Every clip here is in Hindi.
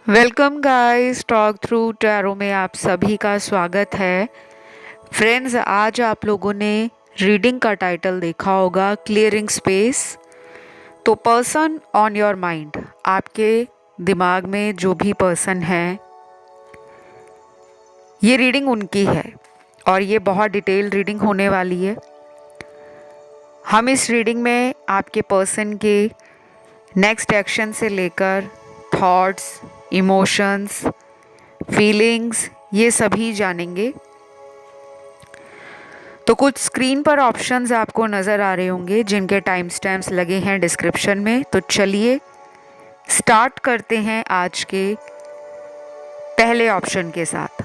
Welcome guys, talk through tarot में आप सभी का स्वागत है। फ्रेंड्स, आज आप लोगों ने रीडिंग का टाइटल देखा होगा, क्लियरिंग स्पेस। तो पर्सन ऑन योर माइंड, आपके दिमाग में जो भी पर्सन है, ये रीडिंग उनकी है और ये बहुत डिटेल रीडिंग होने वाली है। हम इस रीडिंग में आपके पर्सन के नेक्स्ट एक्शन से लेकर थॉट्स, इमोशंस, फीलिंग्स, ये सभी जानेंगे। तो कुछ स्क्रीन पर ऑप्शंस आपको नज़र आ रहे होंगे जिनके टाइम स्टैम्प्स लगे हैं डिस्क्रिप्शन में। तो चलिए स्टार्ट करते हैं आज के पहले ऑप्शन के साथ।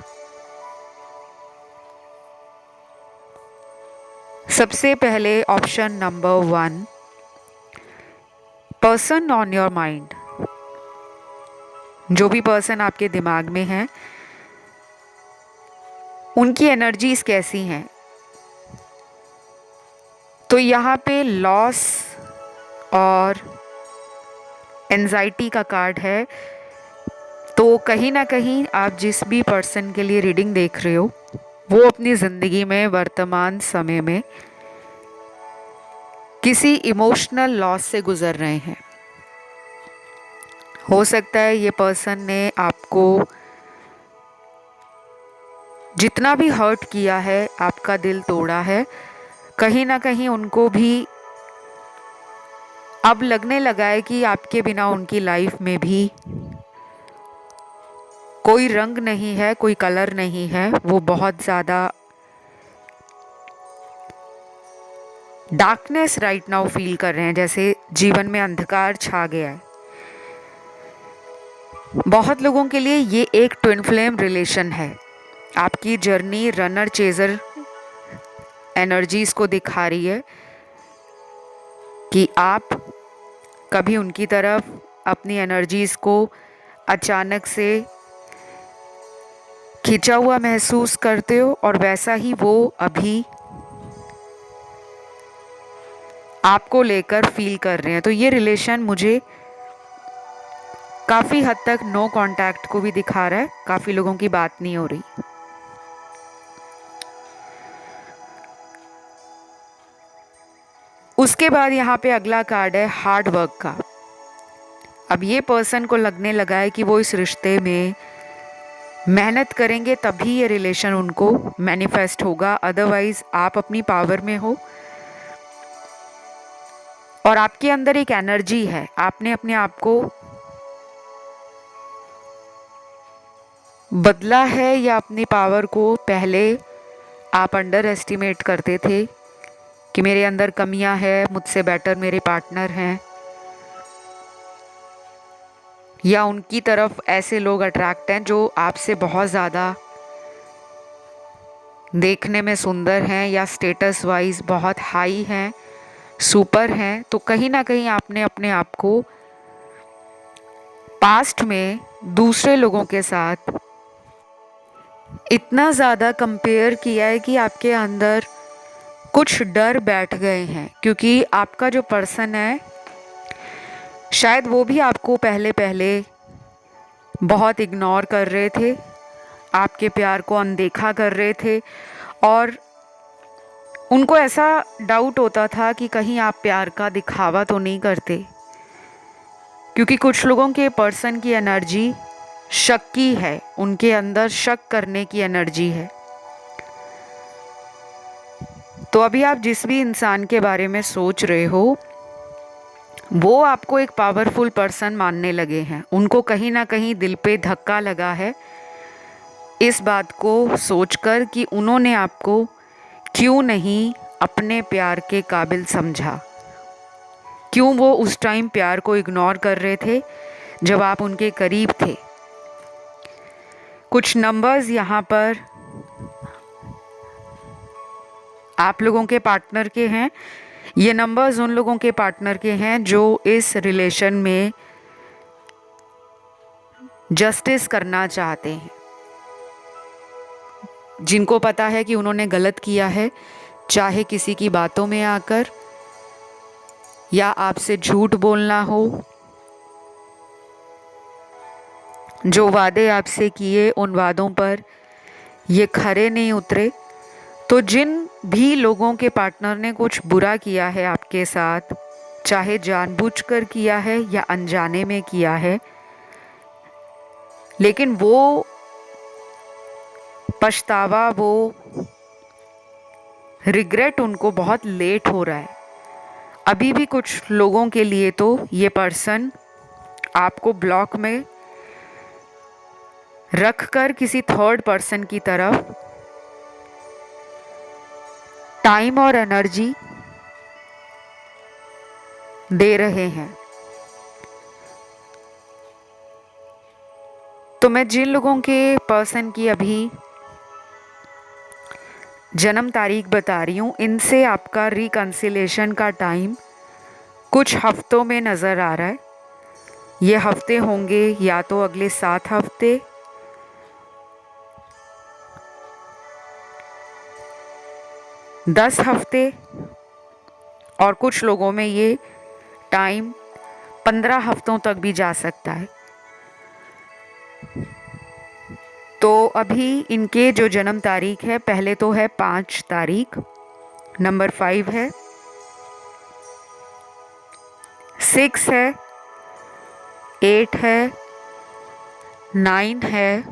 सबसे पहले option number 1, person on your mind. जो भी पर्सन आपके दिमाग में है, उनकी एनर्जीज कैसी हैं। तो यहाँ पे लॉस और एंजाइटी का कार्ड है। तो कहीं ना कहीं आप जिस भी पर्सन के लिए रीडिंग देख रहे हो, वो अपनी ज़िंदगी में वर्तमान समय में किसी इमोशनल लॉस से गुजर रहे हैं। हो सकता है ये पर्सन ने आपको जितना भी हर्ट किया है, आपका दिल तोड़ा है, कहीं ना कहीं उनको भी अब लगने लगा है कि आपके बिना उनकी लाइफ में भी कोई रंग नहीं है, कोई कलर नहीं है। वो बहुत ज़्यादा डार्कनेस राइट नाउ फील कर रहे हैं, जैसे जीवन में अंधकार छा गया है। बहुत लोगों के लिए ये एक ट्विन फ्लेम रिलेशन है। आपकी जर्नी रनर चेजर एनर्जीज को दिखा रही है कि आप कभी उनकी तरफ अपनी एनर्जीज को अचानक से खिंचा हुआ महसूस करते हो और वैसा ही वो अभी आपको लेकर फील कर रहे हैं। तो ये रिलेशन मुझे काफ़ी हद तक नो कांटेक्ट को भी दिखा रहा है। काफ़ी लोगों की बात नहीं हो रही। उसके बाद यहाँ पे अगला कार्ड है हार्ड वर्क का। अब ये पर्सन को लगने लगा है कि वो इस रिश्ते में मेहनत करेंगे तभी ये रिलेशन उनको मैनिफेस्ट होगा, अदरवाइज आप अपनी पावर में हो और आपके अंदर एक एनर्जी है। आपने अपने आप को बदला है या अपनी पावर को पहले आप अंडर एस्टिमेट करते थे कि मेरे अंदर कमियां हैं, मुझसे बेटर मेरे पार्टनर हैं, या उनकी तरफ ऐसे लोग अट्रैक्ट हैं जो आपसे बहुत ज़्यादा देखने में सुंदर हैं या स्टेटस वाइज बहुत हाई हैं, सुपर हैं। तो कहीं ना कहीं आपने अपने आप को पास्ट में दूसरे लोगों के साथ इतना ज़्यादा कंपेयर किया है कि आपके अंदर कुछ डर बैठ गए हैं, क्योंकि आपका जो पर्सन है शायद वो भी आपको पहले पहले बहुत इग्नोर कर रहे थे, आपके प्यार को अनदेखा कर रहे थे और उनको ऐसा डाउट होता था कि कहीं आप प्यार का दिखावा तो नहीं करते, क्योंकि कुछ लोगों के पर्सन की एनर्जी शक की है, उनके अंदर शक करने की एनर्जी है। तो अभी आप जिस भी इंसान के बारे में सोच रहे हो, वो आपको एक पावरफुल पर्सन मानने लगे हैं। उनको कहीं ना कहीं दिल पे धक्का लगा है इस बात को सोचकर कि उन्होंने आपको क्यों नहीं अपने प्यार के काबिल समझा, क्यों वो उस टाइम प्यार को इग्नोर कर रहे थे जब आप उनके करीब थे। कुछ नंबर्स यहाँ पर आप लोगों के पार्टनर के हैं। ये नंबर्स उन लोगों के पार्टनर के हैं जो इस रिलेशन में जस्टिस करना चाहते हैं, जिनको पता है कि उन्होंने गलत किया है, चाहे किसी की बातों में आकर या आपसे झूठ बोलना हो जो वादे आपसे किए उन वादों पर ये खरे नहीं उतरे। तो जिन भी लोगों के पार्टनर ने कुछ बुरा किया है आपके साथ, चाहे जानबूझकर किया है या अनजाने में किया है, लेकिन वो पछतावा, वो रिग्रेट उनको बहुत लेट हो रहा है। अभी भी कुछ लोगों के लिए तो ये पर्सन आपको ब्लॉक में रखकर किसी थर्ड पर्सन की तरफ टाइम और एनर्जी दे रहे हैं। तो मैं जिन लोगों के पर्सन की अभी जन्म तारीख बता रही हूँ, इनसे आपका रिकंसिलेशन का टाइम कुछ हफ्तों में नज़र आ रहा है। ये हफ्ते होंगे या तो अगले 7 हफ्ते, 10 हफ्ते, और कुछ लोगों में ये टाइम 15 हफ्तों तक भी जा सकता है। तो अभी इनके जो जन्म तारीख है, पहले तो है 5 तारीख, नंबर 5 है, 6 है, 8 है, 9 है,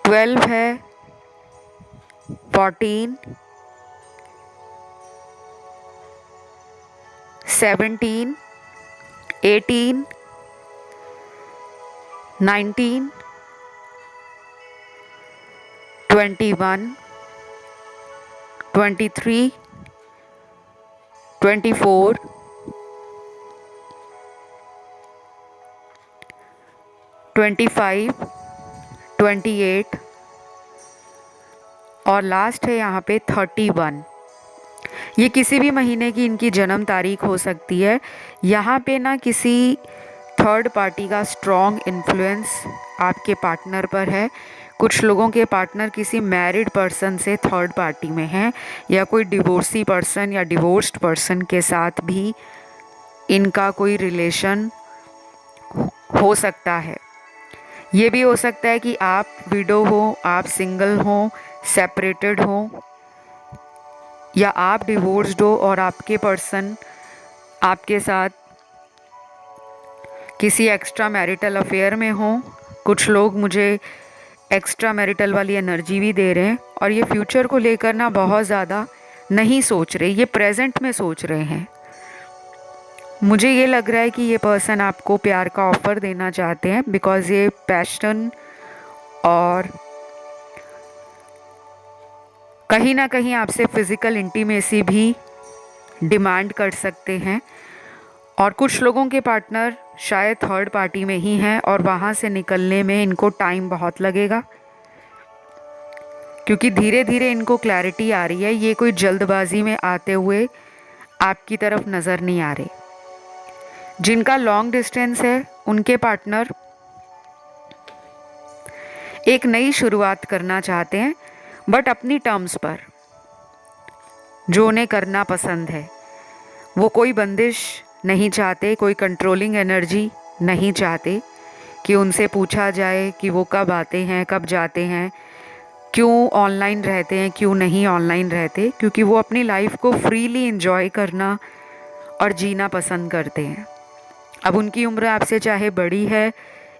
12 है, 14, 17, 18, 19, 21, 23, 24, 25, 28 और लास्ट है यहाँ पे 31। ये किसी भी महीने की इनकी जन्म तारीख हो सकती है। यहाँ पे ना किसी थर्ड पार्टी का स्ट्रॉन्ग इन्फ्लुएंस आपके पार्टनर पर है। कुछ लोगों के पार्टनर किसी मैरिड पर्सन से थर्ड पार्टी में हैं, या कोई डिवोर्सी पर्सन या डिवोर्स्ड पर्सन के साथ भी इनका कोई रिलेशन हो सकता है। ये भी हो सकता है कि आप विडो हो, आप सिंगल हो, सेपरेटेड हो, या आप डिवोर्स्ड हो और आपके पर्सन आपके साथ किसी एक्स्ट्रा मैरिटल अफेयर में हो। कुछ लोग मुझे एक्स्ट्रा मैरिटल वाली एनर्जी भी दे रहे हैं, और ये फ्यूचर को लेकर ना बहुत ज़्यादा नहीं सोच रहे, ये प्रेजेंट में सोच रहे हैं। मुझे ये लग रहा है कि ये पर्सन आपको प्यार का ऑफ़र देना चाहते हैं, बिकॉज़ ये पैशन और कहीं ना कहीं आपसे फ़िज़िकल इंटीमेसी भी डिमांड कर सकते हैं। और कुछ लोगों के पार्टनर शायद थर्ड पार्टी में ही हैं, और वहाँ से निकलने में इनको टाइम बहुत लगेगा, क्योंकि धीरे धीरे इनको क्लैरिटी आ रही है। ये कोई जल्दबाजी में आते हुए आपकी तरफ नज़र नहीं आ रहे। जिनका लॉन्ग डिस्टेंस है, उनके पार्टनर एक नई शुरुआत करना चाहते हैं, बट अपनी टर्म्स पर, जो उन्हें करना पसंद है। वो कोई बंदिश नहीं चाहते, कोई कंट्रोलिंग एनर्जी नहीं चाहते कि उनसे पूछा जाए कि वो कब आते हैं, कब जाते हैं, क्यों ऑनलाइन रहते हैं, क्यों नहीं ऑनलाइन रहते, क्योंकि वो अपनी लाइफ को फ्रीली एंजॉय करना और जीना पसंद करते हैं। अब उनकी उम्र आपसे चाहे बड़ी है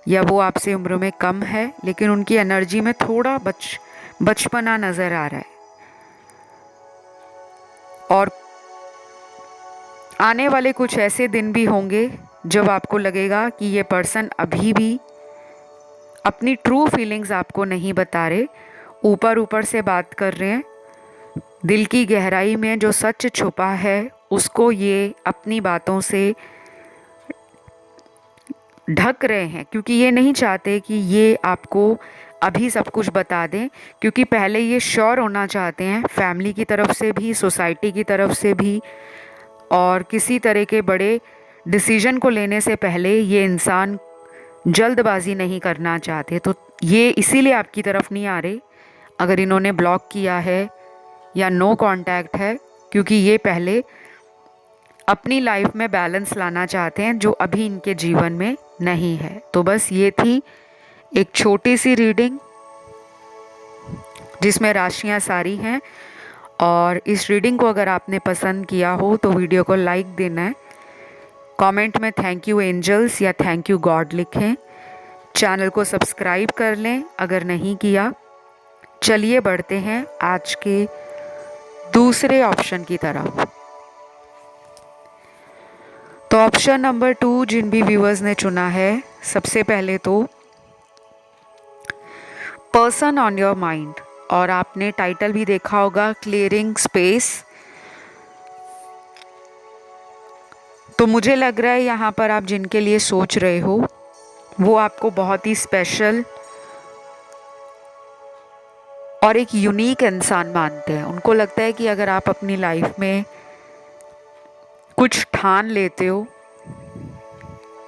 या वो आपसे उम्र में कम है, लेकिन उनकी एनर्जी में थोड़ा बचपना नज़र आ रहा है। और आने वाले कुछ ऐसे दिन भी होंगे जब आपको लगेगा कि ये पर्सन अभी भी अपनी ट्रू फीलिंग्स आपको नहीं बता रहे, ऊपर ऊपर से बात कर रहे हैं। दिल की गहराई में जो सच छुपा है उसको ये अपनी बातों से ढक रहे हैं, क्योंकि ये नहीं चाहते कि ये आपको अभी सब कुछ बता दें, क्योंकि पहले ये श्योर होना चाहते हैं, फैमिली की तरफ से भी, सोसाइटी की तरफ से भी, और किसी तरह के बड़े डिसीजन को लेने से पहले ये इंसान जल्दबाजी नहीं करना चाहते। तो ये इसीलिए आपकी तरफ नहीं आ रहे, अगर इन्होंने ब्लॉक किया है या नो कांटेक्ट है, क्योंकि ये पहले अपनी लाइफ में बैलेंस लाना चाहते हैं जो अभी इनके जीवन में नहीं है। तो बस ये थी एक छोटी सी रीडिंग जिसमें राशियां सारी हैं। और इस रीडिंग को अगर आपने पसंद किया हो तो वीडियो को लाइक देना है, कमेंट में थैंक यू एंजल्स या थैंक यू गॉड लिखें, चैनल को सब्सक्राइब कर लें अगर नहीं किया। चलिए बढ़ते हैं आज के दूसरे ऑप्शन की तरफ। तो ऑप्शन नंबर 2 जिन भी व्यूअर्स ने चुना है, सबसे पहले तो पर्सन ऑन योर माइंड, और आपने टाइटल भी देखा होगा क्लियरिंग स्पेस। तो मुझे लग रहा है यहाँ पर आप जिनके लिए सोच रहे हो वो आपको बहुत ही स्पेशल और एक यूनिक इंसान मानते हैं। उनको लगता है कि अगर आप अपनी लाइफ में कुछ ठान लेते हो,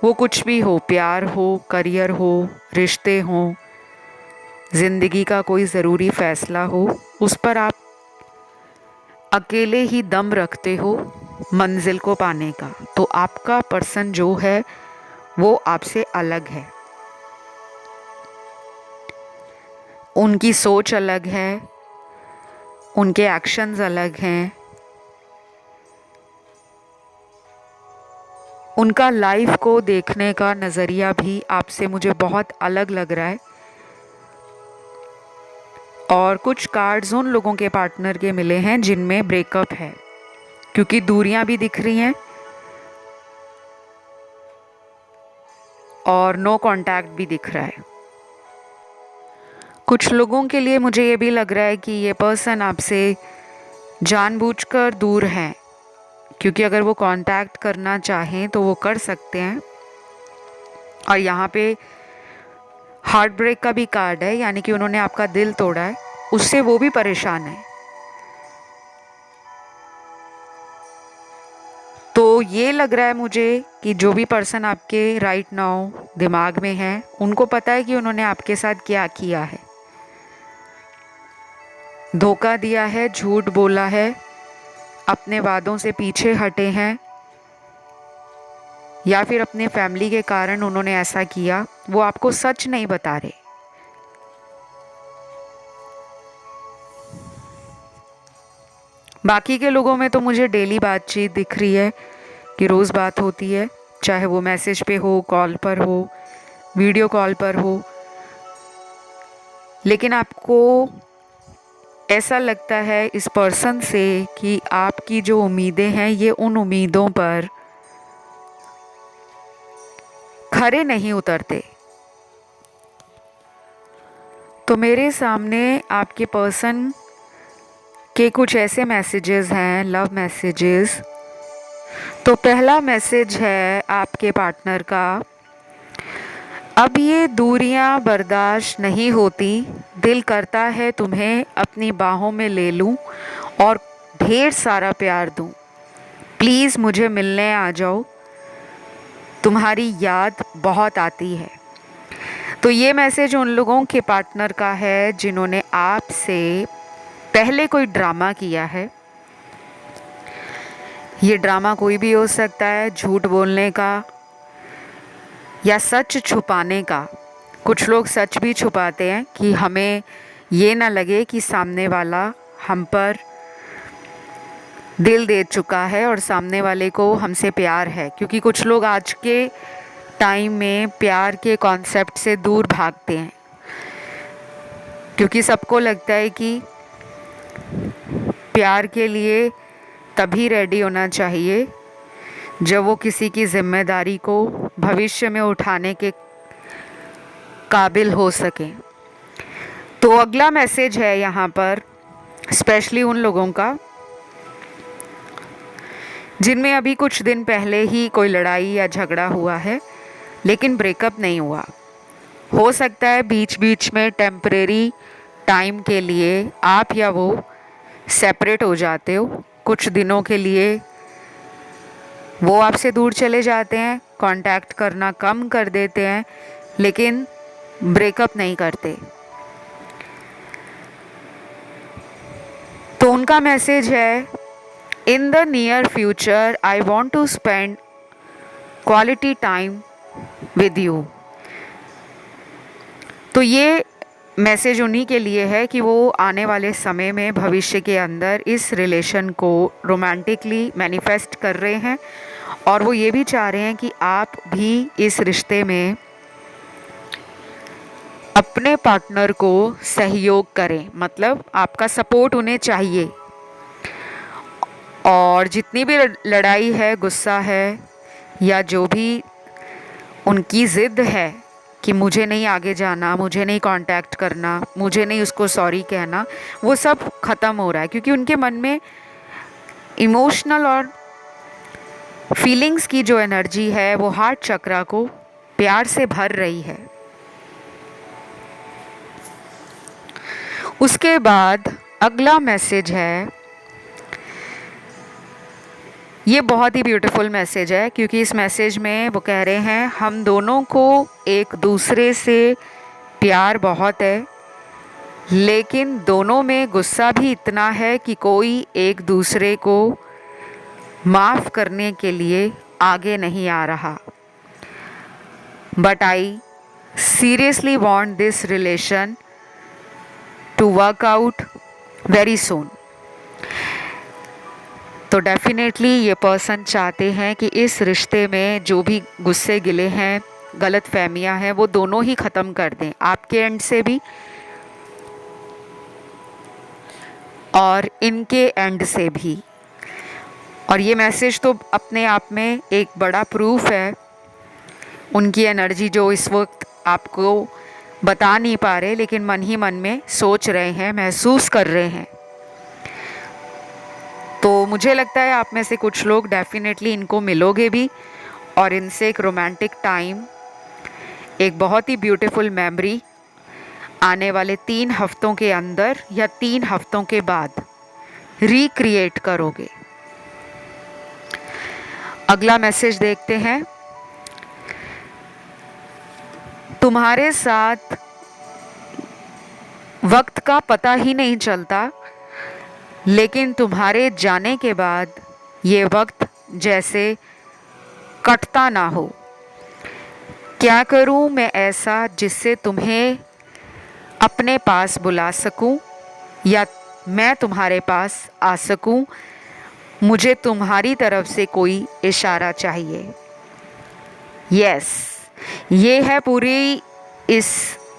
वो कुछ भी हो, प्यार हो, करियर हो, रिश्ते हो, ज़िंदगी का कोई ज़रूरी फ़ैसला हो, उस पर आप अकेले ही दम रखते हो मंजिल को पाने का। तो आपका पर्सन जो है वो आपसे अलग है, उनकी सोच अलग है, उनके एक्शंस अलग हैं, उनका लाइफ को देखने का नज़रिया भी आपसे मुझे बहुत अलग लग रहा है। और कुछ कार्ड्स उन लोगों के पार्टनर के मिले हैं जिनमें ब्रेकअप है, क्योंकि दूरियां भी दिख रही हैं और नो कांटेक्ट भी दिख रहा है। कुछ लोगों के लिए मुझे ये भी लग रहा है कि ये पर्सन आपसे जानबूझकर दूर है, क्योंकि अगर वो कांटेक्ट करना चाहें तो वो कर सकते हैं। और यहाँ पे हार्ट ब्रेक का भी कार्ड है, यानी कि उन्होंने आपका दिल तोड़ा है, उससे वो भी परेशान है। तो ये लग रहा है मुझे कि जो भी पर्सन आपके राइट नाउ दिमाग में है, उनको पता है कि उन्होंने आपके साथ क्या किया है, धोखा दिया है, झूठ बोला है, अपने वादों से पीछे हटे हैं, या फिर अपने फैमिली के कारण उन्होंने ऐसा किया। वो आपको सच नहीं बता रहे। बाकी के लोगों में तो मुझे डेली बातचीत दिख रही है कि रोज़ बात होती है, चाहे वो मैसेज पे हो, कॉल पर हो, वीडियो कॉल पर हो। लेकिन आपको ऐसा लगता है इस पर्सन से कि आपकी जो उम्मीदें हैं ये उन उम्मीदों पर खरे नहीं उतरते। तो मेरे सामने आपके पर्सन के कुछ ऐसे मैसेजेस हैं, लव मैसेजेस। तो पहला मैसेज है आपके पार्टनर का, अब ये दूरियां बर्दाश्त नहीं होती, दिल करता है तुम्हें अपनी बाहों में ले लूं और ढेर सारा प्यार दूं, प्लीज़ मुझे मिलने आ जाओ, तुम्हारी याद बहुत आती है। तो ये मैसेज उन लोगों के पार्टनर का है जिन्होंने आपसे पहले कोई ड्रामा किया है। ये ड्रामा कोई भी हो सकता है, झूठ बोलने का या सच छुपाने का। कुछ लोग सच भी छुपाते हैं कि हमें ये ना लगे कि सामने वाला हम पर दिल दे चुका है और सामने वाले को हमसे प्यार है, क्योंकि कुछ लोग आज के टाइम में प्यार के कॉन्सेप्ट से दूर भागते हैं, क्योंकि सबको लगता है कि प्यार के लिए तभी रेडी होना चाहिए जब वो किसी की जिम्मेदारी को भविष्य में उठाने के काबिल हो सके। तो अगला मैसेज है यहाँ पर स्पेशली उन लोगों का जिनमें अभी कुछ दिन पहले ही कोई लड़ाई या झगड़ा हुआ है, लेकिन ब्रेकअप नहीं हुआ। हो सकता है बीच बीच में टेम्परेरी टाइम के लिए आप या वो सेपरेट हो जाते हो, कुछ दिनों के लिए वो आपसे दूर चले जाते हैं, कांटेक्ट करना कम कर देते हैं, लेकिन ब्रेकअप नहीं करते। तो उनका मैसेज है in the near future I want to spend quality time with you. तो ये मैसेज उन्हीं के लिए है कि वो आने वाले समय में भविष्य के अंदर इस रिलेशन को रोमांटिकली मैनिफेस्ट कर रहे हैं, और वो ये भी चाह रहे हैं कि आप भी इस रिश्ते में अपने पार्टनर को सहयोग करें, मतलब आपका सपोर्ट उन्हें चाहिए। और जितनी भी लड़ाई है, गुस्सा है, या जो भी उनकी ज़िद है कि मुझे नहीं आगे जाना, मुझे नहीं कांटेक्ट करना, मुझे नहीं उसको सॉरी कहना, वो सब ख़त्म हो रहा है, क्योंकि उनके मन में इमोशनल और फीलिंग्स की जो एनर्जी है वो हार्ट चक्रा को प्यार से भर रही है। उसके बाद अगला मैसेज है, ये बहुत ही ब्यूटीफुल मैसेज है, क्योंकि इस मैसेज में वो कह रहे हैं हम दोनों को एक दूसरे से प्यार बहुत है, लेकिन दोनों में गुस्सा भी इतना है कि कोई एक दूसरे को माफ़ करने के लिए आगे नहीं आ रहा। But I seriously want this relation to work out very soon. तो डेफिनेटली ये पर्सन चाहते हैं कि इस रिश्ते में जो भी गुस्से गिले हैं, गलत फहमियाँ हैं, वो दोनों ही ख़त्म कर दें, आपके एंड से भी और इनके एंड से भी। और ये मैसेज तो अपने आप में एक बड़ा प्रूफ है उनकी एनर्जी जो इस वक्त आपको बता नहीं पा रहे, लेकिन मन ही मन में सोच रहे हैं, महसूस कर रहे हैं। तो मुझे लगता है आप में से कुछ लोग डेफिनेटली इनको मिलोगे भी, और इनसे एक रोमांटिक टाइम, एक बहुत ही ब्यूटीफुल मेमोरी आने वाले 3 हफ्तों के अंदर या 3 हफ्तों के बाद रिक्रिएट करोगे। अगला मैसेज देखते हैं। तुम्हारे साथ वक्त का पता ही नहीं चलता, लेकिन तुम्हारे जाने के बाद ये वक्त जैसे कटता ना हो। क्या करूं मैं ऐसा जिससे तुम्हें अपने पास बुला सकूं, या मैं तुम्हारे पास आ सकूं। मुझे तुम्हारी तरफ से कोई इशारा चाहिए। यस, ये है पूरी इस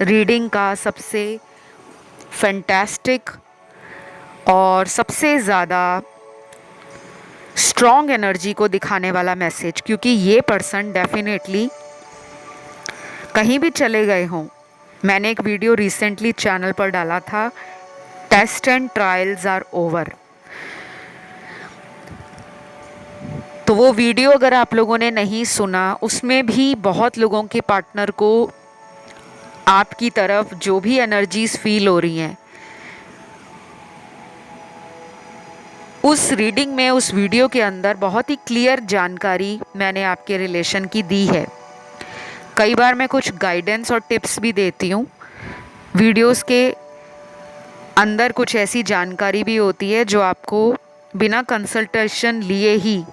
रीडिंग का सबसे फैंटास्टिक और सबसे ज़्यादा स्ट्रॉन्ग एनर्जी को दिखाने वाला मैसेज, क्योंकि ये पर्सन डेफिनेटली कहीं भी चले गए हों। मैंने एक वीडियो रिसेंटली चैनल पर डाला था, test and trials are over. तो वो वीडियो अगर आप लोगों ने नहीं सुना, उसमें भी बहुत लोगों के पार्टनर को आपकी तरफ जो भी एनर्जीज फील हो रही हैं, उस रीडिंग में, उस वीडियो के अंदर बहुत ही क्लियर जानकारी मैंने आपके रिलेशन की दी है। कई बार मैं कुछ गाइडेंस और टिप्स भी देती हूँ। वीडियोस के अंदर कुछ ऐसी जानकारी भी होती है जो आपको बिना कंसल्टेशन लिए ही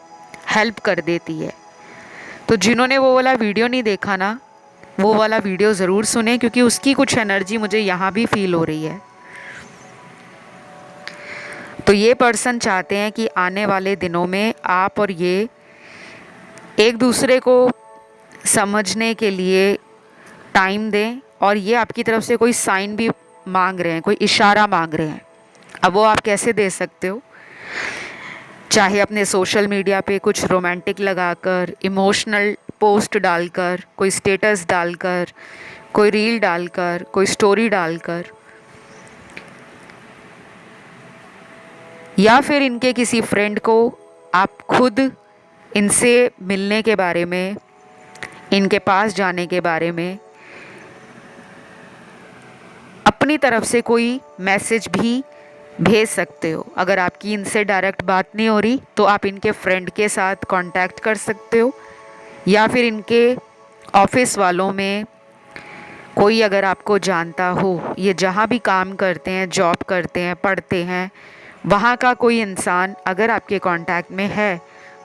हेल्प कर देती है। तो जिन्होंने वो वाला वीडियो नहीं देखा ना, वो वाला वीडियो ज़रूर सुने, क्योंकि उसकी कुछ एनर्जी मुझे यहाँ भी फील हो रही है। तो ये पर्सन चाहते हैं कि आने वाले दिनों में आप और ये एक दूसरे को समझने के लिए टाइम दें, और ये आपकी तरफ से कोई साइन भी मांग रहे हैं, कोई इशारा मांग रहे हैं। अब वो आप कैसे दे सकते हो, चाहे अपने सोशल मीडिया पे कुछ रोमांटिक लगाकर, इमोशनल पोस्ट डालकर, कोई स्टेटस डालकर, कोई रील डालकर, कोई स्टोरी डालकर, या फिर इनके किसी फ्रेंड को आप खुद इनसे मिलने के बारे में, इनके पास जाने के बारे में अपनी तरफ से कोई मैसेज भी भेज सकते हो। अगर आपकी इनसे डायरेक्ट बात नहीं हो रही, तो आप इनके फ्रेंड के साथ कांटेक्ट कर सकते हो, या फिर इनके ऑफिस वालों में कोई अगर आपको जानता हो, ये जहाँ भी काम करते हैं, जॉब करते हैं, पढ़ते हैं, वहाँ का कोई इंसान अगर आपके कांटेक्ट में है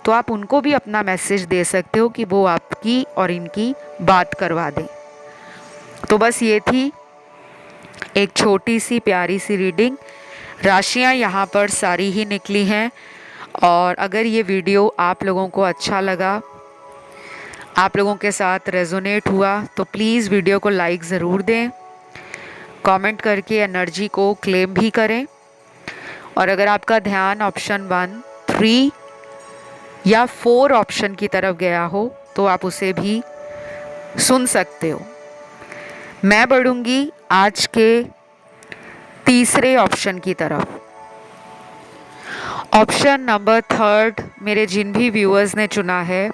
तो आप उनको भी अपना मैसेज दे सकते हो कि वो आपकी और इनकी बात करवा दें। तो बस ये थी एक छोटी सी प्यारी सी रीडिंग। राशियाँ यहाँ पर सारी ही निकली हैं, और अगर ये वीडियो आप लोगों को अच्छा लगा, आप लोगों के साथ रेजोनेट हुआ, तो प्लीज़ वीडियो को लाइक ज़रूर दें, कमेंट करके एनर्जी को क्लेम भी करें। और अगर आपका ध्यान ऑप्शन 1, 3 या 4 ऑप्शन की तरफ गया हो तो आप उसे भी सुन सकते हो। मैं बढ़ूंगी आज के तीसरे ऑप्शन की तरफ। ऑप्शन नंबर 3 मेरे जिन भी व्यूअर्स ने चुना है,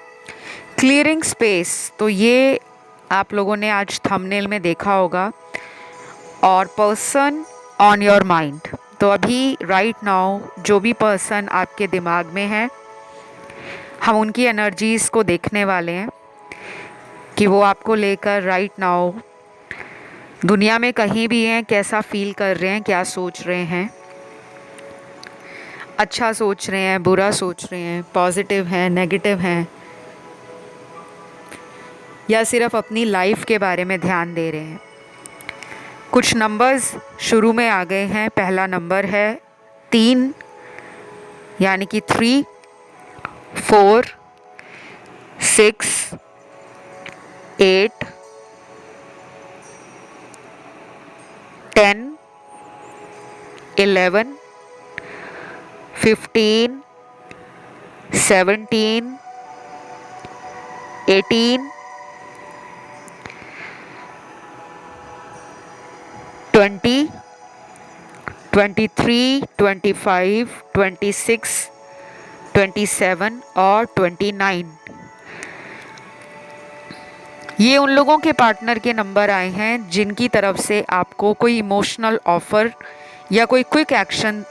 क्लियरिंग स्पेस। तो ये आप लोगों ने आज थंबनेल में देखा होगा, और पर्सन ऑन योर माइंड। तो अभी राइट नाउ जो भी पर्सन आपके दिमाग में है, हम उनकी एनर्जीज़ को देखने वाले हैं कि वो आपको लेकर राइट नाउ दुनिया में कहीं भी हैं, कैसा फील कर रहे हैं, क्या सोच रहे हैं, अच्छा सोच रहे हैं, बुरा सोच रहे हैं, पॉजिटिव हैं, नेगेटिव हैं, या सिर्फ अपनी लाइफ के बारे में ध्यान दे रहे हैं। कुछ नंबर्स शुरू में आ गए हैं। पहला नंबर है 3, यानी कि 3, 4, 6, 8, 10, 11, 15, 17, 18, 20, 23, 25, 26, 27 और 29। ये उन लोगों के पार्टनर के नंबर आए हैं जिनकी तरफ से आपको कोई इमोशनल ऑफर या कोई क्विक एक्शन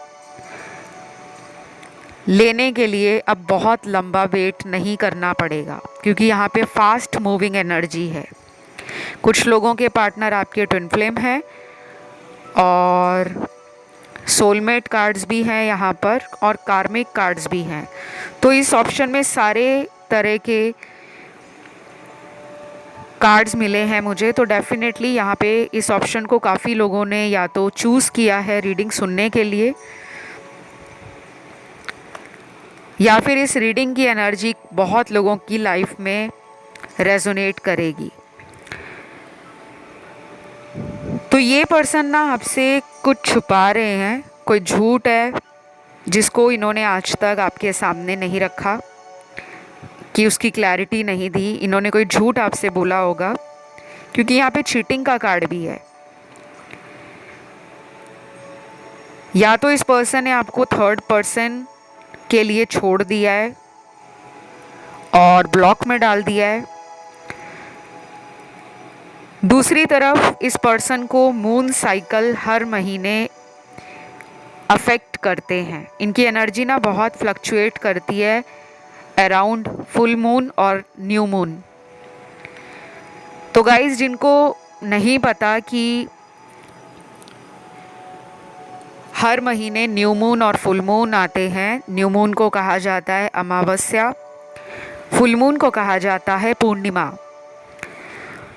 लेने के लिए अब बहुत लंबा वेट नहीं करना पड़ेगा, क्योंकि यहाँ पे फास्ट मूविंग एनर्जी है। कुछ लोगों के पार्टनर आपके ट्विन फ्लेम हैं, और सोलमेट कार्ड्स भी हैं यहाँ पर, और कार्मिक कार्ड्स भी हैं। तो इस ऑप्शन में सारे तरह के कार्ड्स मिले हैं मुझे। तो डेफिनेटली यहाँ पे इस ऑप्शन को काफ़ी लोगों ने या तो चूज़ किया है रीडिंग सुनने के लिए, या फिर इस रीडिंग की एनर्जी बहुत लोगों की लाइफ में रेजोनेट करेगी। तो ये पर्सन ना आपसे कुछ छुपा रहे हैं, कोई झूठ है जिसको इन्होंने आज तक आपके सामने नहीं रखा, कि उसकी क्लैरिटी नहीं दी। इन्होंने कोई झूठ आपसे बोला होगा, क्योंकि यहाँ पे चीटिंग का कार्ड भी है। या तो इस पर्सन ने आपको थर्ड पर्सन के लिए छोड़ दिया है और ब्लॉक में डाल दिया है। दूसरी तरफ इस पर्सन को मून साइकिल हर महीने अफेक्ट करते हैं। इनकी एनर्जी ना बहुत फ्लक्चुएट करती है अराउंड फुल मून और न्यू मून। तो गाइस, जिनको नहीं पता कि हर महीने न्यू मून और फुल मून आते हैं, न्यू मून को कहा जाता है अमावस्या, फुल मून को कहा जाता है पूर्णिमा।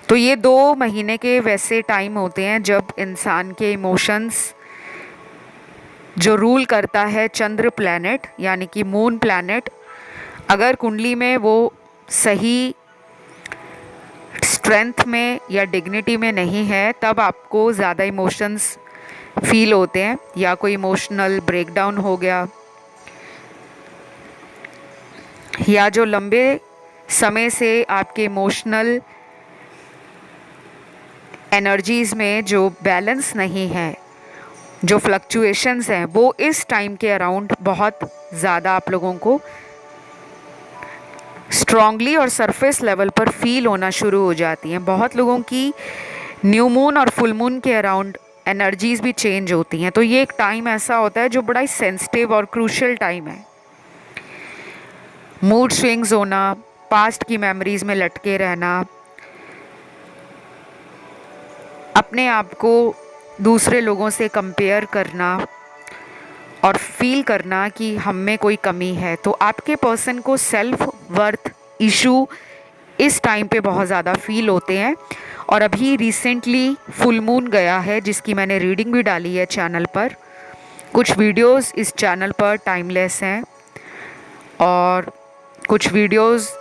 तो ये 2 महीने के वैसे टाइम होते हैं जब इंसान के इमोशंस जो रूल करता है चंद्र प्लैनेट यानी कि मून प्लैनेट, अगर कुंडली में वो सही स्ट्रेंथ में या डिग्निटी में नहीं है, तब आपको ज़्यादा इमोशंस फील होते हैं, या कोई इमोशनल ब्रेकडाउन हो गया, या जो लंबे समय से आपके इमोशनल एनर्जीज़ में जो बैलेंस नहीं है, जो फ्लक्चुएशंस हैं, वो इस टाइम के अराउंड बहुत ज़्यादा आप लोगों को स्ट्रांगली और सरफेस लेवल पर फील होना शुरू हो जाती हैं। बहुत लोगों की न्यू मून और फुल मून के अराउंड एनर्जीज़ भी चेंज होती हैं। तो ये एक टाइम ऐसा होता है जो बड़ा ही सेंसिटिव और क्रूशियल टाइम है। मूड स्विंग्स होना, पास्ट की मेमोरीज में लटके रहना, अपने आप को दूसरे लोगों से कंपेयर करना, और फील करना कि हम में कोई कमी है। तो आपके पर्सन को सेल्फ वर्थ इशू इस टाइम पे बहुत ज़्यादा फील होते हैं। और अभी रिसेंटली फुल मून गया है, जिसकी मैंने रीडिंग भी डाली है चैनल पर। कुछ वीडियोस इस चैनल पर टाइमलेस हैं और कुछ वीडियोस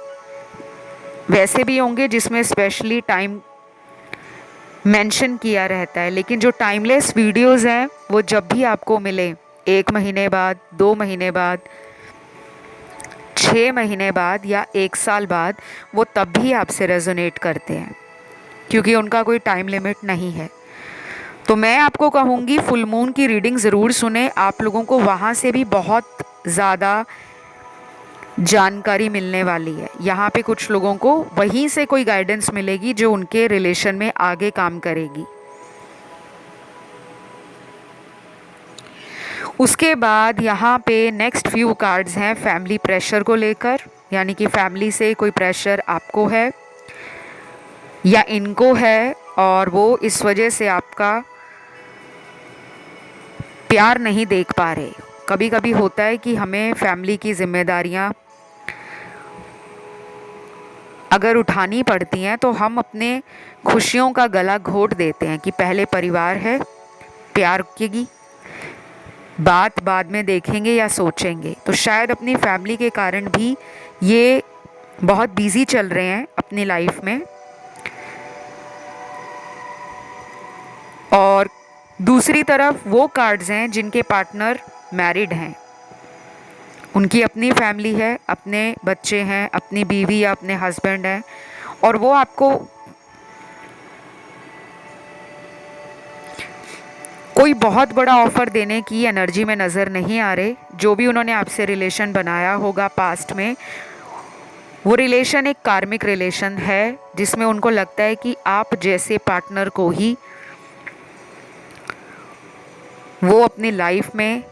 वैसे भी होंगे जिसमें स्पेशली टाइम मेंशन किया रहता है। लेकिन जो टाइमलेस वीडियोस हैं वो जब भी आपको मिले, 1 महीने बाद, 2 महीने बाद, 6 महीने बाद या 1 साल बाद, वो तब भी आपसे रेजोनेट करते हैं, क्योंकि उनका कोई टाइम लिमिट नहीं है। तो मैं आपको कहूँगी फुल मून की रीडिंग ज़रूर सुने। आप लोगों को वहाँ से भी बहुत ज़्यादा जानकारी मिलने वाली है। यहाँ पे कुछ लोगों को वहीं से कोई गाइडेंस मिलेगी जो उनके रिलेशन में आगे काम करेगी। उसके बाद यहाँ पे नेक्स्ट फ्यू कार्ड्स हैं फैमिली प्रेशर को लेकर, यानी कि फैमिली से कोई प्रेशर आपको है या इनको है और वो इस वजह से आपका प्यार नहीं देख पा रहे। कभी कभी होता है कि हमें फैमिली की जिम्मेदारियाँ अगर उठानी पड़ती हैं तो हम अपने खुशियों का गला घोट देते हैं कि पहले परिवार है, प्यार की बात बाद में देखेंगे या सोचेंगे। तो शायद अपनी फैमिली के कारण भी ये बहुत बिजी चल रहे हैं अपनी लाइफ में। और दूसरी तरफ वो कार्ड्स हैं जिनके पार्टनर मैरिड हैं, उनकी अपनी फैमिली है, अपने बच्चे हैं, अपनी बीवी या अपने हस्बैंड हैं, और वो आपको कोई बहुत बड़ा ऑफर देने की एनर्जी में नज़र नहीं आ रहे। जो भी उन्होंने आपसे रिलेशन बनाया होगा पास्ट में, वो रिलेशन एक कार्मिक रिलेशन है जिसमें उनको लगता है कि आप जैसे पार्टनर को ही वो अपनी लाइफ में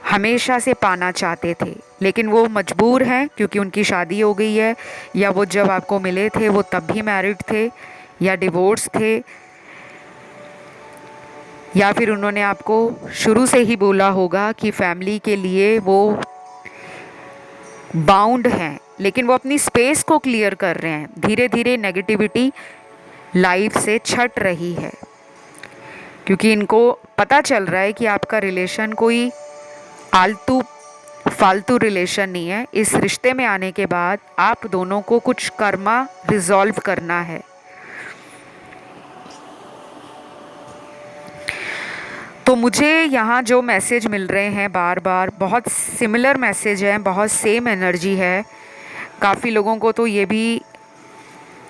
हमेशा से पाना चाहते थे, लेकिन वो मजबूर हैं क्योंकि उनकी शादी हो गई है, या वो जब आपको मिले थे वो तब भी मैरिड थे या डिवोर्स थे, या फिर उन्होंने आपको शुरू से ही बोला होगा कि फैमिली के लिए वो बाउंड हैं, लेकिन वो अपनी स्पेस को क्लियर कर रहे हैं। धीरे धीरे नेगेटिविटी लाइफ से छट रही है, क्योंकि इनको पता चल रहा है कि आपका रिलेशन कोई आलतू फालतू रिलेशन नहीं है। इस रिश्ते में आने के बाद आप दोनों को कुछ कर्मा रिजॉल्व करना है। तो मुझे यहाँ जो मैसेज मिल रहे हैं बार बार बहुत सिमिलर मैसेज हैं, बहुत सेम एनर्जी है। काफ़ी लोगों को तो ये भी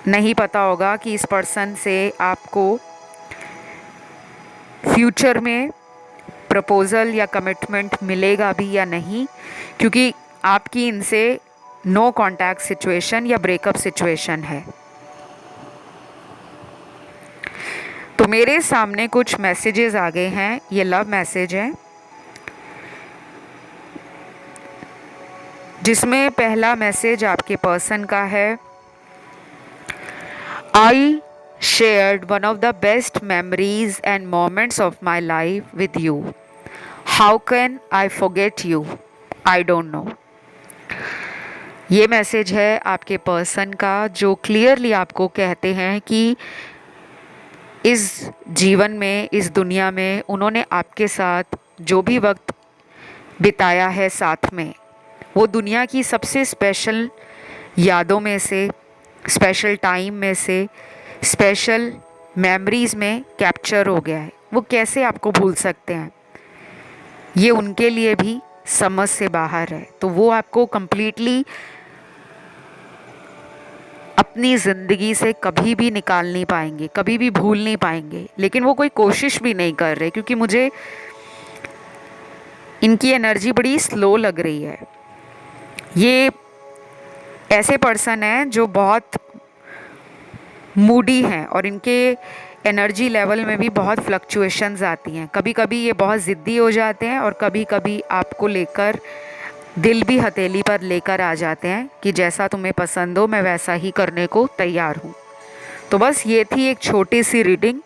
नहीं पता होगा कि इस पर्सन से आपको फ्यूचर में प्रपोज़ल या कमिटमेंट मिलेगा भी या नहीं, क्योंकि आपकी इनसे नो कांटेक्ट सिचुएशन या ब्रेकअप सिचुएशन है। तो मेरे सामने कुछ मैसेजेस आ गए हैं, ये लव मैसेज है, जिसमें पहला मैसेज आपके पर्सन का है। आई shared one of the best memories and moments of my life with you. How can I forget you? I don't know. ये मैसेज है आपके पर्सन का, जो क्लियरली आपको कहते हैं कि इस जीवन में, इस दुनिया में उन्होंने आपके साथ जो भी वक्त बिताया है साथ में, वो दुनिया की सबसे स्पेशल यादों में से, स्पेशल टाइम में से, स्पेशल मेमोरीज़ में कैप्चर हो गया है। वो कैसे आपको भूल सकते हैं? ये उनके लिए भी समझ से बाहर है। तो वो आपको कंप्लीटली अपनी ज़िंदगी से कभी भी निकाल नहीं पाएंगे, कभी भी भूल नहीं पाएंगे। लेकिन वो कोई कोशिश भी नहीं कर रहे, क्योंकि मुझे इनकी एनर्जी बड़ी स्लो लग रही है। ये ऐसे पर्सन हैं जो बहुत मूडी हैं और इनके एनर्जी लेवल में भी बहुत फ्लक्चुएशंस आती हैं। कभी कभी ये बहुत ज़िद्दी हो जाते हैं और कभी कभी आपको लेकर दिल भी हथेली पर लेकर आ जाते हैं कि जैसा तुम्हें पसंद हो मैं वैसा ही करने को तैयार हूँ। तो बस ये थी एक छोटी सी रीडिंग,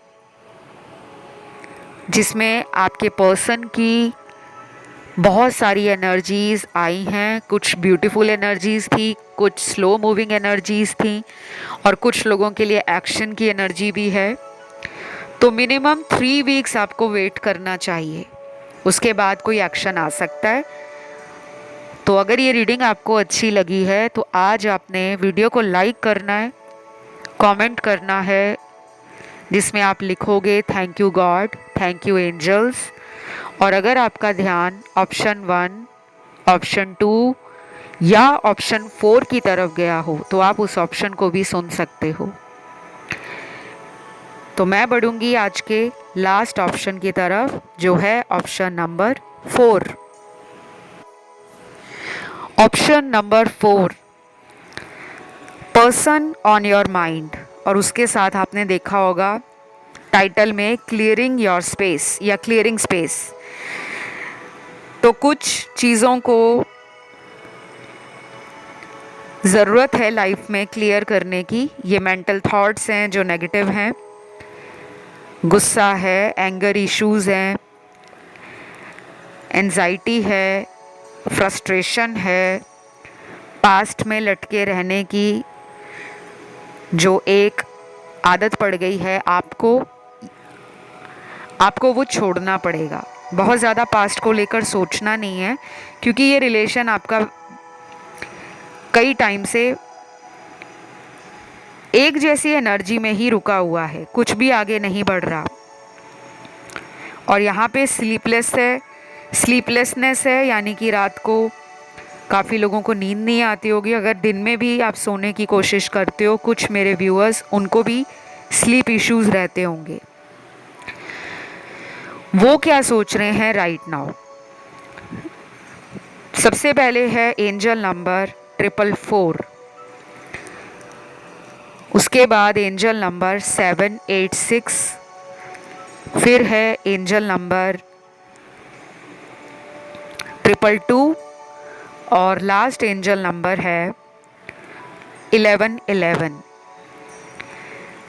जिसमें आपके पर्सन की बहुत सारी एनर्जीज आई हैं, कुछ ब्यूटीफुल एनर्जीज थी, कुछ स्लो मूविंग एनर्जीज थी, और कुछ लोगों के लिए एक्शन की एनर्जी भी है। तो मिनिमम 3 वीक्स आपको वेट करना चाहिए, उसके बाद कोई एक्शन आ सकता है। तो अगर ये रीडिंग आपको अच्छी लगी है तो आज आपने वीडियो को लाइक करना है, कमेंट करना है जिसमें आप लिखोगे thank you God, thank you angels. और अगर आपका ध्यान ऑप्शन 1, ऑप्शन 2 या ऑप्शन 4 की तरफ गया हो तो आप उस ऑप्शन को भी सुन सकते हो। तो मैं बढ़ूंगी आज के लास्ट ऑप्शन की तरफ, जो है option number 4। Option number 4, person on your mind. और उसके साथ आपने देखा होगा टाइटल में क्लियरिंग योर स्पेस या क्लियरिंग स्पेस। तो कुछ चीज़ों को ज़रूरत है लाइफ में क्लियर करने की। ये मेंटल थॉट्स हैं जो नेगेटिव हैं, गुस्सा है, एंगर इश्यूज़ हैं, एंजाइटी है, फ्रस्ट्रेशन है, पास्ट में लटके रहने की जो एक आदत पड़ गई है आपको वो छोड़ना पड़ेगा। बहुत ज़्यादा पास्ट को लेकर सोचना नहीं है, क्योंकि ये रिलेशन आपका कई टाइम से एक जैसी एनर्जी में ही रुका हुआ है, कुछ भी आगे नहीं बढ़ रहा। और यहाँ पे स्लीपलेसनेस है, यानी कि रात को काफ़ी लोगों को नींद नहीं आती होगी। अगर दिन में भी आप सोने की कोशिश करते हो, कुछ मेरे व्यूअर्स उनको भी स्लीप इश्यूज़ रहते होंगे। वो क्या सोच रहे हैं राइट नाउ? सबसे पहले है एंजल नंबर 444, उसके बाद एंजल नंबर 786, फिर है एंजल नंबर 222 और लास्ट एंजल नंबर है 1111।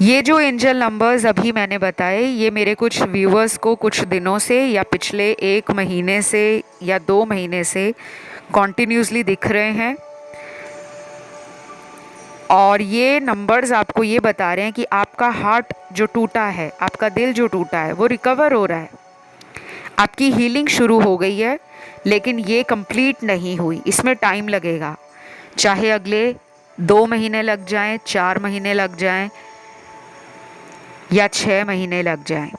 ये जो एंजल नंबर्स अभी मैंने बताए, ये मेरे कुछ व्यूअर्स को कुछ दिनों से या पिछले 1 महीने से या 2 महीने से कॉन्टिन्यूसली दिख रहे हैं। और ये नंबर्स आपको ये बता रहे हैं कि आपका हार्ट जो टूटा है, आपका दिल जो टूटा है, वो रिकवर हो रहा है, आपकी हीलिंग शुरू हो गई है। लेकिन ये कंप्लीट नहीं हुई, इसमें टाइम लगेगा। चाहे अगले 2 महीने लग जाएं, 4 महीने लग जाएं या 6 महीने लग जाएं।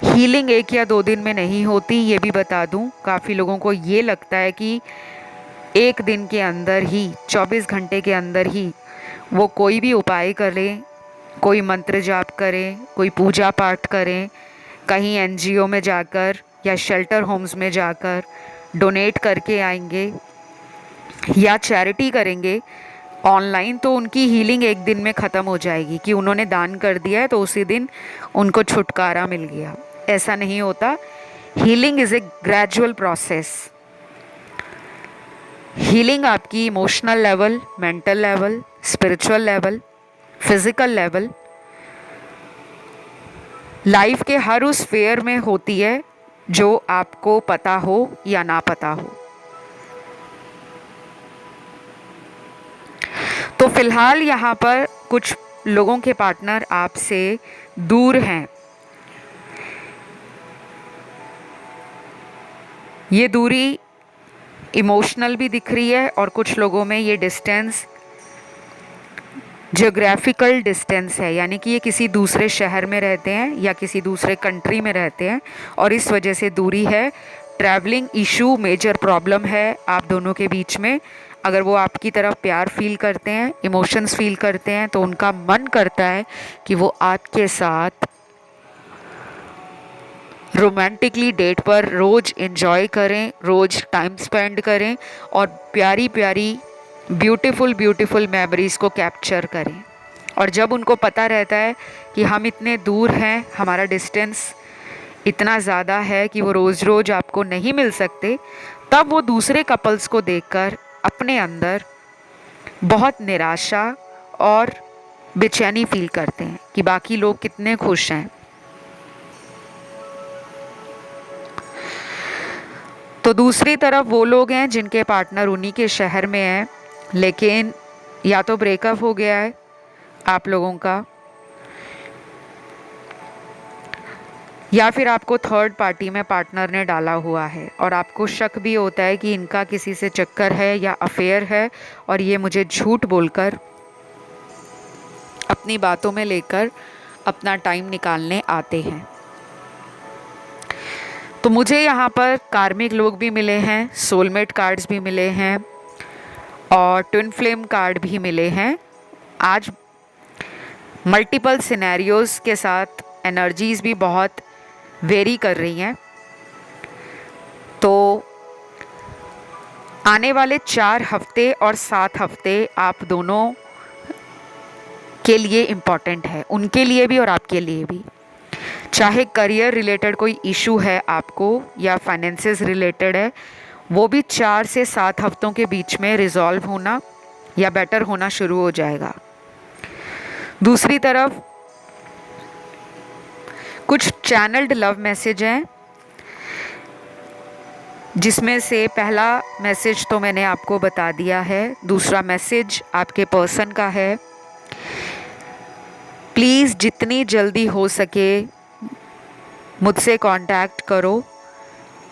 हीलिंग 1 या 2 दिन में नहीं होती, ये भी बता दूं। काफ़ी लोगों को ये लगता है कि 1 दिन के अंदर ही, 24 घंटे के अंदर ही वो कोई भी उपाय करें, कोई मंत्र जाप करें, कोई पूजा पाठ करें, कहीं एनजीओ में जाकर या शेल्टर होम्स में जाकर डोनेट करके आएंगे या चैरिटी करेंगे ऑनलाइन, तो उनकी हीलिंग 1 दिन में ख़त्म हो जाएगी कि उन्होंने दान कर दिया है तो उसी दिन उनको छुटकारा मिल गया। ऐसा नहीं होता। Healing is a gradual process. Healing आपकी emotional level, mental level, spiritual level, physical level, life के हर उस फेयर में होती है जो आपको पता हो या ना पता हो। तो फिलहाल यहाँ पर कुछ लोगों के पार्टनर आपसे दूर हैं। ये दूरी इमोशनल भी दिख रही है और कुछ लोगों में ये डिस्टेंस जियोग्राफिकल डिस्टेंस है, यानी कि ये किसी दूसरे शहर में रहते हैं या किसी दूसरे कंट्री में रहते हैं और इस वजह से दूरी है। ट्रैवलिंग इशू मेजर प्रॉब्लम है आप दोनों के बीच में। अगर वो आपकी तरफ प्यार फील करते हैं, इमोशंस फील करते हैं, तो उनका मन करता है कि वो आपके साथ रोमांटिकली डेट पर रोज़ एंजॉय करें, रोज़ टाइम स्पेंड करें और प्यारी प्यारी ब्यूटीफुल मेमोरीज़ को कैप्चर करें। और जब उनको पता रहता है कि हम इतने दूर हैं, हमारा डिस्टेंस इतना ज़्यादा है कि वो रोज़ रोज़ आपको नहीं मिल सकते, तब वो दूसरे कपल्स को देखकर अपने अंदर बहुत निराशा और बेचैनी फील करते हैं कि बाकी लोग कितने खुश हैं। तो दूसरी तरफ वो लोग हैं जिनके पार्टनर उन्हीं के शहर में हैं, लेकिन या तो ब्रेकअप हो गया है आप लोगों का, या फिर आपको थर्ड पार्टी में पार्टनर ने डाला हुआ है और आपको शक भी होता है कि इनका किसी से चक्कर है या अफेयर है और ये मुझे झूठ बोलकर अपनी बातों में लेकर अपना टाइम निकालने आते हैं। तो मुझे यहाँ पर कार्मिक लोग भी मिले हैं, सोलमेट कार्ड्स भी मिले हैं और ट्विन फ्लेम कार्ड भी मिले हैं। आज मल्टीपल सिनेरियोज के साथ एनर्जीज भी बहुत वेरी कर रही हैं। तो आने वाले 4 हफ्ते और 7 हफ्ते आप दोनों के लिए इम्पॉर्टेंट है, उनके लिए भी और आपके लिए भी। चाहे करियर रिलेटेड कोई इशू है आपको या फाइनेंसेस रिलेटेड है, वो भी 4 से 7 हफ्तों के बीच में रिजॉल्व होना या बेटर होना शुरू हो जाएगा। दूसरी तरफ कुछ चैनल्ड लव मैसेज हैं, जिसमें से पहला मैसेज तो मैंने आपको बता दिया है, दूसरा मैसेज आपके पर्सन का है। प्लीज़ जितनी जल्दी हो सके मुझसे कांटेक्ट करो।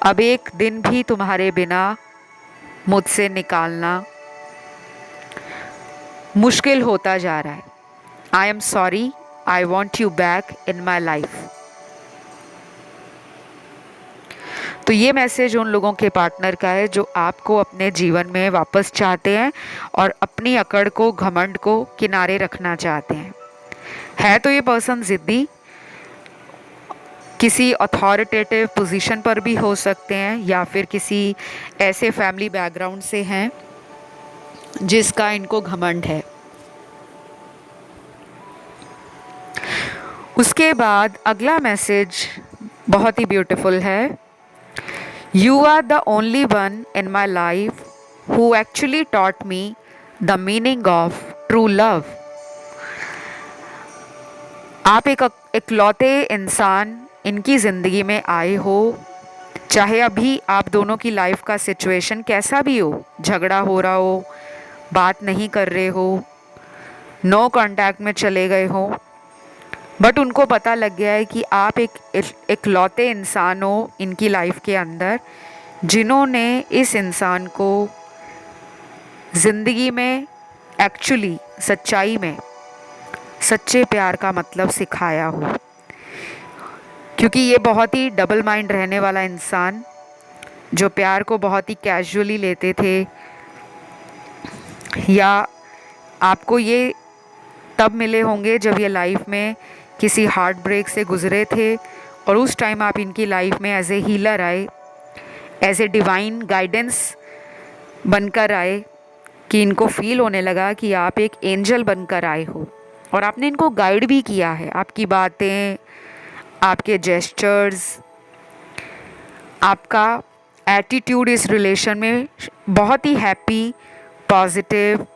अब एक दिन भी तुम्हारे बिना मुझसे निकालना मुश्किल होता जा रहा है। I am sorry, I want you back in my life. तो ये मैसेज उन लोगों के पार्टनर का है जो आपको अपने जीवन में वापस चाहते हैं और अपनी अकड़ को, घमंड को किनारे रखना चाहते हैं। है तो ये पर्सन ज़िद्दी, किसी अथॉरिटेटिव पोजीशन पर भी हो सकते हैं या फिर किसी ऐसे फैमिली बैकग्राउंड से हैं जिसका इनको घमंड है। उसके बाद अगला मैसेज बहुत ही ब्यूटीफुल है। You are the only one in my life who actually taught me the meaning of true love. आप एक इकलौते इंसान इनकी ज़िंदगी में आए हो, चाहे अभी आप दोनों की लाइफ का सिचुएशन कैसा भी हो, झगड़ा हो रहा हो, बात नहीं कर रहे हो, नो कांटेक्ट में चले गए हो, बट उनको पता लग गया है कि आप एक इकलौते इंसान हो इनकी लाइफ के अंदर, जिन्होंने इस इंसान को ज़िंदगी में एक्चुअली सच्चाई में सच्चे प्यार का मतलब सिखाया हो। क्योंकि ये बहुत ही डबल माइंड रहने वाला इंसान, जो प्यार को बहुत ही कैजुअली लेते थे, या आपको ये तब मिले होंगे जब ये लाइफ में किसी हार्ट ब्रेक से गुजरे थे और उस टाइम आप इनकी लाइफ में एज ए हीलर आए, एज ए डिवाइन गाइडेंस बनकर आए, कि इनको फील होने लगा कि आप एक एंजल बनकर आए हो और आपने इनको गाइड भी किया है। आपकी बातें, आपके जेस्चर्स, आपका एटीट्यूड इस रिलेशन में बहुत ही हैप्पी, पॉजिटिव,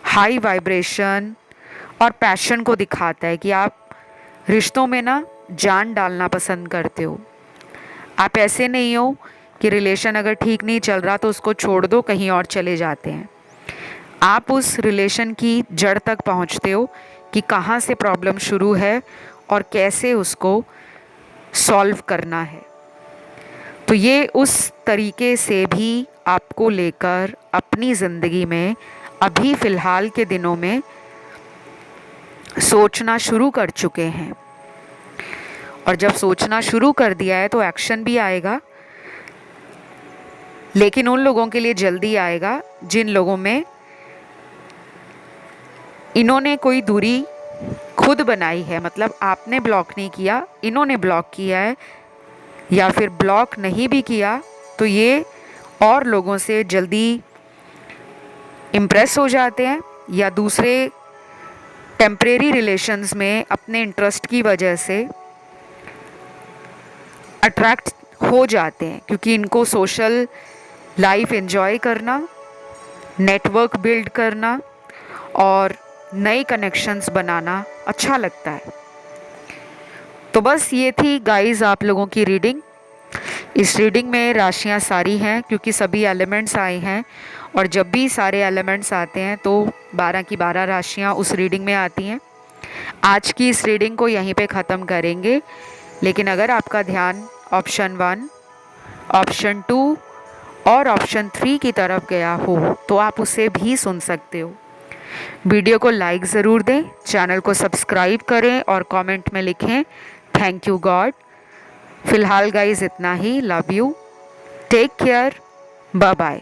हाई वाइब्रेशन और पैशन को दिखाता है कि आप रिश्तों में ना जान डालना पसंद करते हो। आप ऐसे नहीं हो कि रिलेशन अगर ठीक नहीं चल रहा तो उसको छोड़ दो, कहीं और चले जाते हैं। आप उस रिलेशन की जड़ तक पहुंचते हो कि कहाँ से प्रॉब्लम शुरू है और कैसे उसको सॉल्व करना है। तो ये उस तरीके से भी आपको लेकर अपनी ज़िंदगी में अभी फ़िलहाल के दिनों में सोचना शुरू कर चुके हैं। और जब सोचना शुरू कर दिया है तो एक्शन भी आएगा, लेकिन उन लोगों के लिए जल्दी आएगा जिन लोगों में इन्होंने कोई दूरी खुद बनाई है। मतलब आपने ब्लॉक नहीं किया, इन्होंने ब्लॉक किया है, या फिर ब्लॉक नहीं भी किया तो ये और लोगों से जल्दी इम्प्रेस हो जाते हैं या दूसरे टेम्परेरी रिलेशंस में अपने इंटरेस्ट की वजह से अट्रैक्ट हो जाते हैं, क्योंकि इनको सोशल लाइफ एंजॉय करना, नेटवर्क बिल्ड करना और नए कनेक्शंस बनाना अच्छा लगता है। तो बस ये थी गाइस आप लोगों की रीडिंग। इस रीडिंग में राशियां सारी हैं क्योंकि सभी एलिमेंट्स आए हैं, और जब भी सारे एलिमेंट्स आते हैं तो 12 की 12 राशियां उस रीडिंग में आती हैं। आज की इस रीडिंग को यहीं पे ख़त्म करेंगे, लेकिन अगर आपका ध्यान ऑप्शन 1, ऑप्शन 2 और ऑप्शन 3 की तरफ गया हो तो आप उसे भी सुन सकते हो। वीडियो को लाइक ज़रूर दें, चैनल को सब्सक्राइब करें और कमेंट में लिखें थैंक यू गॉड। फिलहाल गाइस इतना ही। Love you, take care, bye bye.